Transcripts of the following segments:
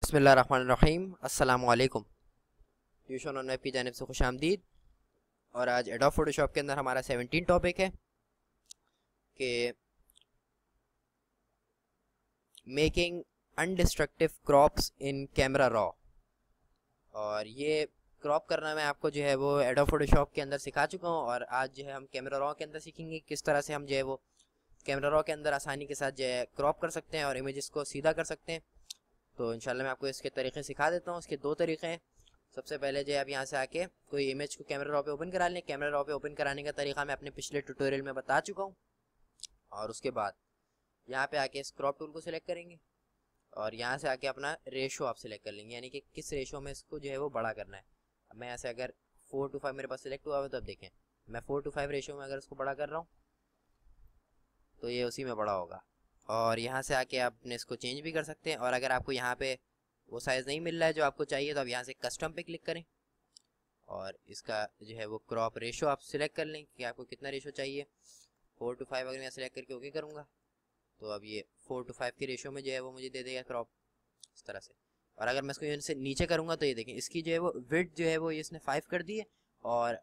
बिस्मिल्लाहिर्रहमानिर्रहीम। अस्सलामुअलैकुम। Tuition on web की जानिब से खुश आमदीद। और आज एडोब फोटोशॉप के अंदर हमारा 17 टॉपिक है कि making undestructive crops in camera raw. और ये क्रॉप करना मैं आपको जो है वो एडोब फोटोशॉप के अंदर सिखा चुका हूँ। और आज जो है हम कैमरा रॉ के अंदर सीखेंगे किस तरह से हम जो है वो कैमरा रॉ के अंदर आसानी के साथ जो है क्रॉप कर सकते हैं और इमेजेस को सीधा कर सकते हैं। तो इंशाल्लाह मैं आपको इसके तरीके सिखा देता हूँ। इसके दो तरीके हैं। सबसे पहले जो है आप यहाँ से आके कोई इमेज को कैमरा रॉ पे ओपन करा लें। कैमरा रॉ पे ओपन कराने का तरीका मैं अपने पिछले ट्यूटोरियल में बता चुका हूँ। और उसके बाद यहाँ पे आके इस क्रॉप टूल को सिलेक्ट करेंगे और यहाँ से आके अपना रेशो आप सिलेक्ट कर लेंगे, यानी कि किस रेशो में इसको जो है वो बड़ा करना है। अब मैं यहाँ से अगर 4:5 मेरे पास सिलेक्ट हुआ हुआ, तो अब देखें मैं 4:5 रेशो में अगर इसको बड़ा कर रहा हूँ तो ये उसी में बड़ा होगा। और यहाँ से आके आप अपने इसको चेंज भी कर सकते हैं। और अगर आपको यहाँ पे वो साइज़ नहीं मिल रहा है जो आपको चाहिए, तो आप यहाँ से कस्टम पे क्लिक करें और इसका जो है वो क्रॉप रेशो आप सिलेक्ट कर लें कि आपको कितना रेशो चाहिए। 4:5 अगर मैं सिलेक्ट करके ओके करूँगा तो अब ये 4:5 की रेशो में जो है वो मुझे दे देगा क्रॉप इस तरह से। और अगर मैं इसको यहाँ से नीचे करूँगा तो ये देखें इसकी जो है वो विड्थ जो है वो इसने 5 कर दी है और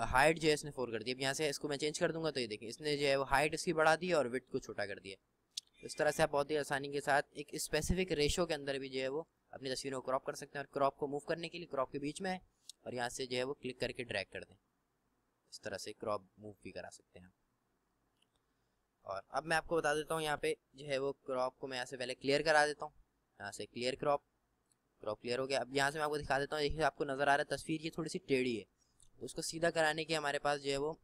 हाइट जो है इसने 4 कर दी। अब यहाँ से इसको मैं चेंज कर दूंगा तो ये देखिए इसने जो है वो हाइट इसकी बढ़ा दी है और विड्थ को छोटा कर दिया। इस तरह से आप बहुत ही आसानी के साथ एक स्पेसिफिक रेशो के अंदर भी जो है वो अपनी तस्वीरों को क्रॉप कर सकते हैं। और क्रॉप को मूव करने के लिए क्रॉप के बीच में है और यहाँ से जो है वो क्लिक करके ड्रैग कर दें। इस तरह से क्रॉप मूव भी करा सकते हैं। और अब मैं आपको बता देता हूँ यहाँ पे जो है वो क्रॉप को मैं यहाँ से पहले क्लियर करा देता हूँ। यहाँ से क्लियर क्रॉप क्लियर हो गया। अब यहाँ से मैं आपको दिखा देता हूँ। देखिए आपको नज़र आ रहा है तस्वीर ये थोड़ी सी टेढ़ी है, उसको सीधा कराने के हमारे पास जो है वो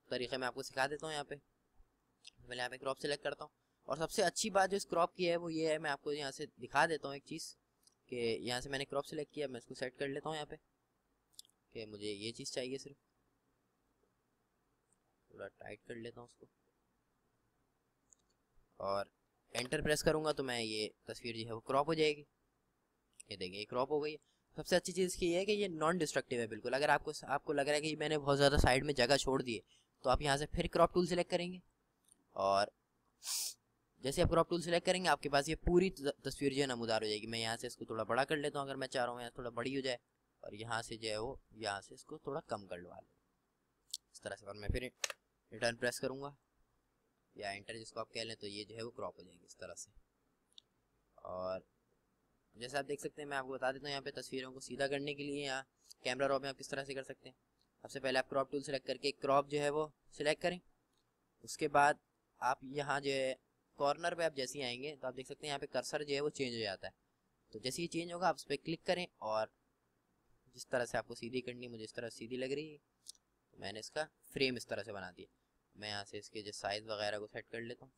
तरीक़े मैं आपको सिखा देता हूँ। यहाँ पे पहले यहाँ पे क्रॉप सेलेक्ट करता हूँ। और सबसे अच्छी बात जो इस क्रॉप की है वो ये है, मैं आपको यहाँ से दिखा देता हूँ एक चीज़ कि यहाँ से मैंने क्रॉप सेलेक्ट किया, मैं इसको सेट कर लेता हूँ यहाँ पे कि मुझे ये चीज़ चाहिए। सिर्फ थोड़ा टाइट कर लेता हूँ उसको और एंटर प्रेस करूँगा तो मैं ये तस्वीर जो है वो क्रॉप हो जाएगी। ये देखिए ये क्रॉप हो गई है। सबसे अच्छी चीज़ की ये है कि ये नॉन डिस्ट्रक्टिव है बिल्कुल। अगर आपको लग रहा है कि मैंने बहुत ज़्यादा साइड में जगह छोड़ दी है तो आप यहाँ से फिर क्रॉप टूल सेलेक्ट करेंगे और जैसे आप क्रॉप टूल सेलेक्ट करेंगे आपके पास ये पूरी तस्वीर जो है नमूदार हो जाएगी। मैं यहाँ से इसको थोड़ा बड़ा कर लेता हूँ, अगर मैं चाह रहा हूँ यहाँ थोड़ा बड़ी हो जाए, और यहाँ से जो है वो यहाँ से इसको थोड़ा कम कर लूँ इस तरह से। और मैं फिर रिटर्न प्रेस करूँगा या एंटर जिसको आप कह लें, तो ये जो है वो क्रॉप हो जाएगी इस तरह से। और जैसे आप देख सकते हैं मैं आपको बता देता हूँ यहाँ पे तस्वीरों को सीधा करने के लिए यहाँ कैमरा रॉ में आप किस तरह से कर सकते हैं। सबसे पहले आप क्रॉप टूल सेलेक्ट करके क्रॉप जो है वो सिलेक्ट करें। उसके बाद आप यहाँ जो है कॉर्नर पे आप जैसे ही आएंगे तो आप देख सकते हैं यहाँ पे कर्सर जो है वो चेंज हो जाता है। तो जैसे ही चेंज होगा आप उस पर क्लिक करें और जिस तरह से आपको सीधी करनी, मुझे इस तरह सीधी लग रही है तो मैंने इसका फ्रेम इस तरह से बना दिया। मैं यहाँ से इसके जो साइज़ वगैरह को सेट कर लेता हूँ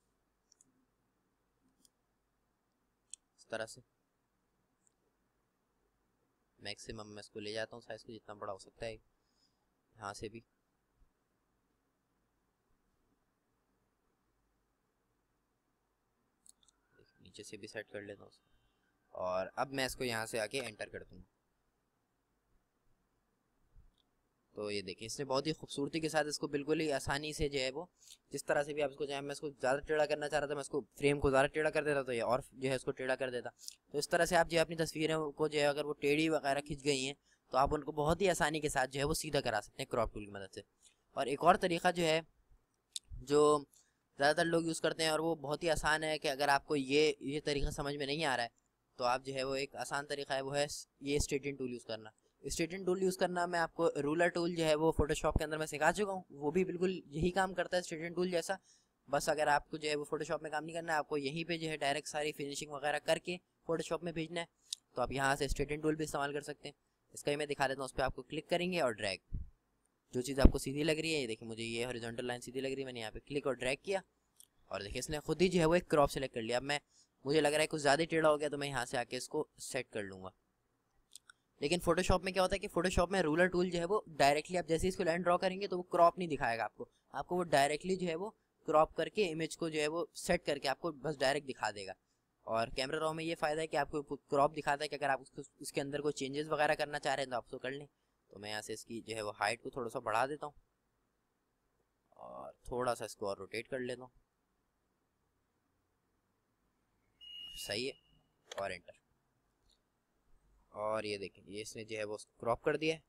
इस तरह से। मैक्सिमम मैं इसको ले जाता हूँ साइज़ को जितना बड़ा हो सकता है यहाँ से भी। नीचे से भी सेट कर लेता हूँ और अब मैं इसको यहाँ से आके एंटर कर दूँगा। तो ये देखिए इसने बहुत ही खूबसूरती के साथ इसको बिल्कुल ही आसानी से जो है वो जिस तरह से भी आप इसको चाहें, मैं इसको ज़्यादा टेढ़ा करना चाह रहा था, मैं इसको फ्रेम को ज़्यादा टेढ़ा कर देता तो ये और जो है इसको टेढ़ा कर देता। तो इस तरह से आप जो है अपनी तस्वीरें को जो है अगर वो टेढ़ी वगैरह खिंच गई हैं तो आप उनको बहुत ही आसानी के साथ जो है वो सीधा करा सकते हैं क्रॉप टूल की मदद से। और एक और तरीका जो है जो ज़्यादातर लोग यूज़ करते हैं और वो बहुत ही आसान है कि अगर आपको ये तरीका समझ में नहीं आ रहा है तो आप जो है वो एक आसान तरीका है वो है ये स्ट्रेटन टूल यूज़ करना। स्ट्रेटन टूल यूज़ करना मैं आपको रूलर टूल जो है वो फोटोशॉप के अंदर मैं सिखा चुका हूँ, वो भी बिल्कुल यही काम करता है स्ट्रेटन टूल जैसा। बस अगर आपको जो है वो फोटोशॉप में काम नहीं करना है, आपको यहीं पे जो है डायरेक्ट सारी फिनिशिंग वगैरह करके फोटोशॉप में भेजना है, तो आप यहाँ से स्ट्रेटन टूल भी इस्तेमाल कर सकते हैं। इसका ही मैं दिखा देता हूँ। उस पर आपको क्लिक करेंगे और ड्रैग, जो चीज़ आपको सीधी लग रही है, ये देखिए मुझे ये हॉरिजॉन्टल लाइन सीधी लग रही है, मैंने यहाँ पे क्लिक और ड्रैग किया और देखिए इसने खुद ही जो है वो एक क्रॉप सेलेक्ट कर लिया। अब मुझे लग रहा है कुछ ज़्यादा टेढ़ा हो गया तो मैं यहाँ से आके इसको सेट कर लूँगा। लेकिन फोटोशॉप में क्या होता है कि फोटोशॉप में रूलर टूल जो है वो डायरेक्टली आप जैसे इसको लाइन ड्रॉ करेंगे तो वो क्रॉप नहीं दिखाएगा आपको वो डायरेक्टली जो है वो क्रॉप करके इमेज को जो है वो सेट करके आपको बस डायरेक्ट दिखा देगा। और कैमरा रॉ में ये फ़ायदा है कि आपको क्रॉप दिखाता है कि अगर आप उसके अंदर कोई चेंजेस वगैरह करना चाह रहे हैं तो आप उसको कर लें। तो मैं यहाँ से इसकी जो है वो हाइट को थोड़ा सा बढ़ा देता हूँ और थोड़ा सा इसको और रोटेट कर लेता हूँ। सही है। और एंटर। और ये देखें ये इसने जो है वो क्रॉप कर दिया है।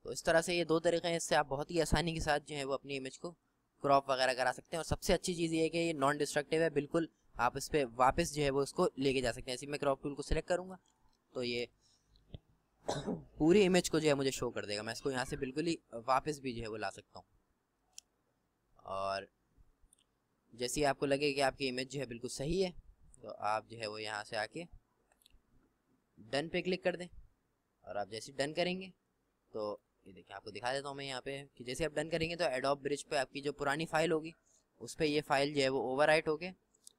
तो इस तरह से ये दो तरीके हैं, इससे आप बहुत ही आसानी के साथ जो है वो अपनी इमेज को क्रॉप वगैरह करा सकते हैं। और सबसे अच्छी चीज़ ये है कि ये नॉन डिस्ट्रक्टिव है, बिल्कुल आप इस पर वापस जो है वो उसको लेके जा सकते हैं। ऐसे मैं क्रॉप टूल को सिलेक्ट करूँगा तो ये पूरी इमेज को जो है मुझे शो कर देगा। मैं इसको यहाँ से बिल्कुल ही वापस भी जो है वो ला सकता हूँ। और जैसे ही आपको लगे कि आपकी इमेज जो है बिल्कुल सही है तो आप जो है वो यहाँ से आके डन पे क्लिक कर दें। और आप जैसे डन करेंगे तो ये देखिए आपको दिखा देता हूँ मैं यहाँ पे कि जैसे आप डन करेंगे तो एडोब ब्रिज पे आपकी जो पुरानी फाइल होगी उस पर ये फाइल जो है वो ओवरराइट होके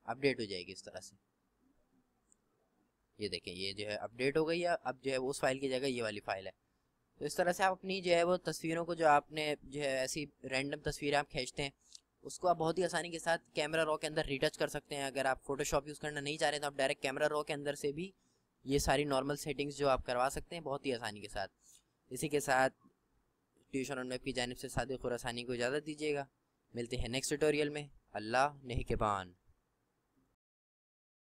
अपडेट हो जाएगी इस तरह से। ये देखें ये जो है अपडेट हो गई है, अब जो है वो उस फाइल की जगह ये वाली फाइल है। तो इस तरह से आप अपनी जो है वो तस्वीरों को, जो आपने जो है ऐसी रैंडम तस्वीरें आप खींचते हैं, उसको आप बहुत ही आसानी के साथ कैमरा रॉ के अंदर रीटच कर सकते हैं। अगर आप फोटोशॉप यूज़ करना नहीं चाह रहे तो आप डायरेक्ट कैमरा रॉ के अंदर से भी ये सारी नॉर्मल सेटिंग्स जो आप करवा सकते हैं बहुत ही आसानी के साथ। इसी के साथ ट्यूशन ऑन वेब की जानिब से सादिक खुरासानी को इजाज़त दीजिएगा। मिलते हैं नेक्स्ट ट्यूटोरियल में। अल्लाह नेह के बान।